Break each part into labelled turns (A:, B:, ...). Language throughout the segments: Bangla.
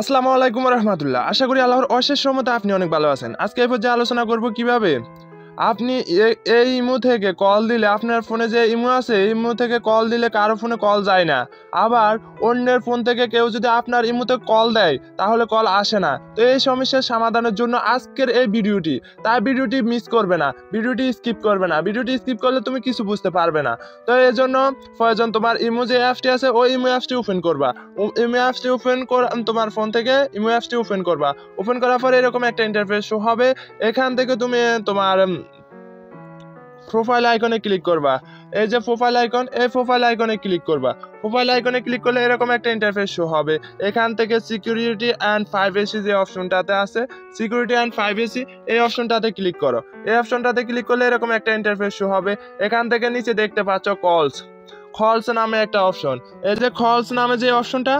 A: আসসালামু আলাইকুম রহমতুল্লাহ। আশা করি আল্লাহর অশেষ রহমতে আপনি অনেক ভালো আছেন। আজকে এই পর্যায়ে আলোচনা করব কিভাবে আপনি এই ইমো থেকে কল দিলে আপনার ফোনে যে ইমো আছে এই ইমো থেকে কল দিলে কারো ফোনে কল যায় না, আবার অন্যের ফোন থেকে কেউ যদি আপনার ইমোতে কল দেয় তাহলে কল আসে না। তো এই সমস্যার সমাধানের জন্য আজকের এই ভিডিওটি, তাই ভিডিওটি মিস করবে না, ভিডিওটি স্কিপ করবে না। ভিডিওটি স্কিপ করলে তুমি কিছু বুঝতে পারবে না। তো এই জন্য প্রয়োজন তোমার ইমো যে অ্যাপটি আছে ওই ইমো অ্যাপটি ওপেন করবা। ইমো অ্যাপটি ওপেন করে তোমার ফোন থেকে ইমো অ্যাপটি ওপেন করবা। ওপেন করার পরে এরকম একটা ইন্টারফেস শো হবে। এখান থেকে তুমি তোমার প্রোফাইল আইকনে ক্লিক করবা। এই যে প্রোফাইল আইকন, এই প্রোফাইল আইকনে ক্লিক করবা। প্রোফাইল আইকনে ক্লিক করলে এরকম একটা ইন্টারফেস শো হবে। এখান থেকে সিকিউরিটি অ্যান্ড প্রাইভেসি যে অপশনটাতে আছে, সিকিউরিটি অ্যান্ড প্রাইভেসি এই অপশনটাতে ক্লিক করো। এই অপশনটাতে ক্লিক করলে এরকম একটা ইন্টারফেস শো হবে। এখান থেকে নিচে দেখতে পাচ্ছ কলস নামে একটা অপশন। এই যে কলস নামে যে অপশনটা,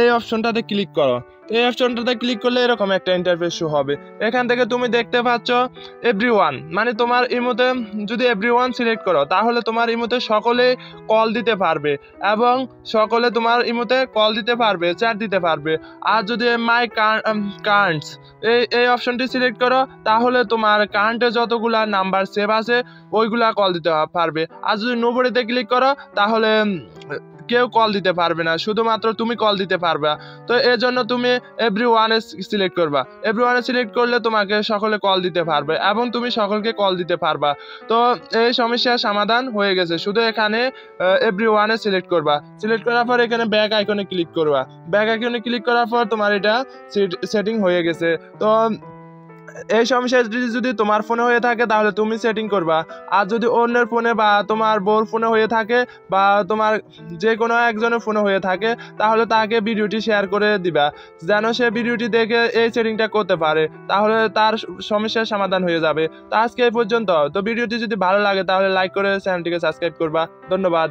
A: এই অপশনটাতে ক্লিক করো। এই অপশনটাতে ক্লিক করলে এরকম একটা ইন্টারফেস শো হবে। এখান থেকে তুমি দেখতে পাচ্ছ এভরিওয়ান, মানে তোমার ইমোতে যদি এভরিওয়ান সিলেক্ট করো তাহলে তোমার ইমোতে সকলে কল দিতে পারবে এবং সকলে তোমার ইমোতে কল দিতে পারবে, চ্যাট দিতে পারবে। আর যদি মাই কারেন্টস এই অপশনটি সিলেক্ট করো তাহলে তোমার কারেন্টে যতগুলা নাম্বার সেভ আছে ওইগুলা কল দিতে পারবে। আর যদি নোবডিতে ক্লিক করো তাহলে কেউ কল দিতে পারবে না, শুধুমাত্র তুমি কল দিতে পারবে। তো এর জন্য তুমি এভরিওয়ানে সিলেক্ট করবা। এভরিওয়ানে সিলেক্ট করলে তোমাকে সকলে কল দিতে পারবে এবং তুমি সকলকে কল দিতে পারবা। তো এই সমস্যার সমাধান হয়ে গেছে। শুধু এখানে এভরিওয়ানে সিলেক্ট করবা। সিলেক্ট করার পর এখানে ব্যাক আইকনে ক্লিক করবা। ব্যাক আইকনে ক্লিক করার পর তোমার এটা সেটিং হয়ে গেছে। তো এই সমস্যাটি যদি তোমার ফোনে হয়ে থাকে তাহলে তুমি সেটিং করবা। আর যদি অন্যের ফোনে বা তোমার বউর ফোনে হয়ে থাকে বা তোমার যে কোনো একজনের ফোনে হয়ে থাকে তাহলে তাকে ভিডিওটি শেয়ার করে দিবা, যেন সে ভিডিওটি দেখে এই সেটিংটা করতে পারে, তাহলে তার সমস্যার সমাধান হয়ে যাবে। তো আজকে এই পর্যন্ত। তো ভিডিওটি যদি ভালো লাগে তাহলে লাইক করে চ্যানেলটিকে সাবস্ক্রাইব করবা। ধন্যবাদ।